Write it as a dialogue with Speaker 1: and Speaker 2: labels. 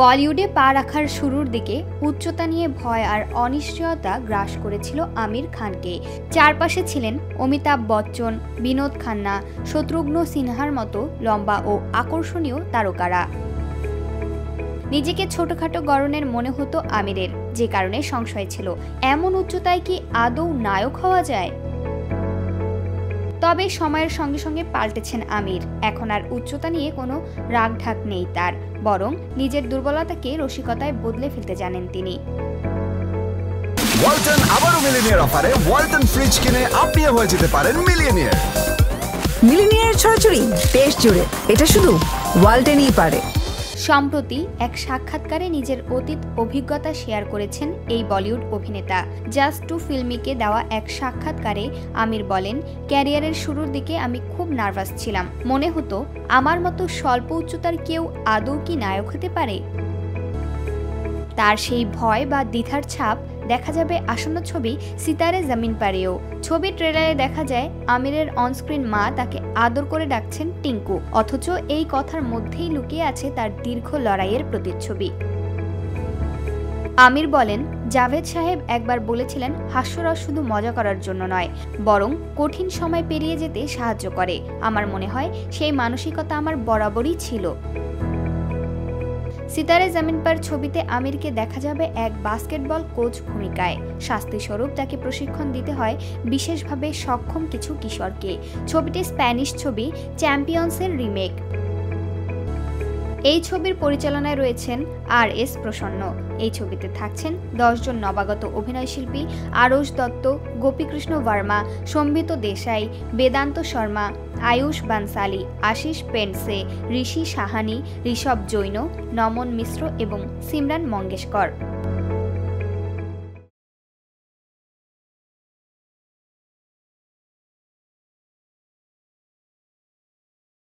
Speaker 1: বলিউডে পা রাখার শুরুর দিকে উচ্চতা নিয়ে ভয় আর অনিশ্চয়তা গ্রাস করেছিল আমির খানকে। চারপাশে ছিলেন অমিতাভ বচ্চন, বিনোদ খান্না, শত্রুঘ্ন সিনহার মতো লম্বা ও আকর্ষণীয় তারকারা। নিজেকে ছোটখাটো গড়নের মনে হতো আমিরের, যে কারণে সংশয় ছিল এমন উচ্চতায় কি আদৌ নায়ক হওয়া যায়। তবে সময়ের সঙ্গে সঙ্গে পাল্টেছেন আমির। এখন আর উচ্চতা নিয়ে কোনো রাগঢাক নেই তার, বরং নিজের দুর্বলতাকে রসিকতায় বদলে ফেলতে জানেন তিনি।
Speaker 2: ওয়ালটন আবারও মিলিনিয়ার অফারে ওয়ালটন ফ্রিজ কিনে আপনিও হয়ে যেতে পারেন মিলিয়নিয়ার।
Speaker 3: মিলিনিয়ার ছড়াছড়ি দেশ জুড়ে, এটা শুধু ওয়ালটনই পারে।
Speaker 1: সম্প্রতি এক সাক্ষাৎকারে নিজের অতীত অভিজ্ঞতা শেয়ার করেছেন এই বলিউড অভিনেতা। জাস্ট টু ফিল্মিকে দেওয়া এক সাক্ষাৎকারে আমির বলেন, ক্যারিয়ারের শুরুর দিকে আমি খুব নার্ভাস ছিলাম। মনে হতো আমার মতো স্বল্প উচ্চতার কেউ আদৌ কি নায়ক হতে পারে। তার সেই ভয় বা দ্বিধার ছাপ দেখা যাবে আসন্ন ছবি সিতারে জমিন পারেও। ছবির ট্রেলারে দেখা যায় আমিরের অনস্ক্রিন মা তাকে আদর করে ডাকছেন টিঙ্কু, অথচ এই কথার মধ্যেই লুকিয়ে আছে তার দীর্ঘ লড়াইয়ের প্রতিচ্ছবি। আমির বলেন, জাভেদ সাহেব একবার বলেছিলেন হাস্যরস শুধু মজা করার জন্য নয়, বরং কঠিন সময় পেরিয়ে যেতে সাহায্য করে। আমার মনে হয় সেই মানসিকতা আমার বরাবরই ছিল। সিতারে জমিন পার ছবিতে আমিরকে দেখা যাবে এক বাস্কেটবল কোচ ভূমিকায়। শাস্তিস্বরূপ তাকে প্রশিক্ষণ দিতে হয় বিশেষভাবে সক্ষম কিছু কিশোরকে। ছবিটি স্প্যানিশ ছবি চ্যাম্পিয়ন্সের রিমেক। এই ছবির পরিচালনায় রয়েছেন RS প্রসন্ন। এই ছবিতে থাকছেন 10 জন নবাগত অভিনয়শিল্পী: আরশ দত্ত, গোপীকৃষ্ণ বর্মা, সম্বিত দেশাই, বেদান্ত শর্মা, আয়ুষ বানসালি, আশিস পেন্ডসে, ঋষি সাহানি, ঋষভ জৈন, নমন মিশ্র এবং সিমরান মঙ্গেশকর।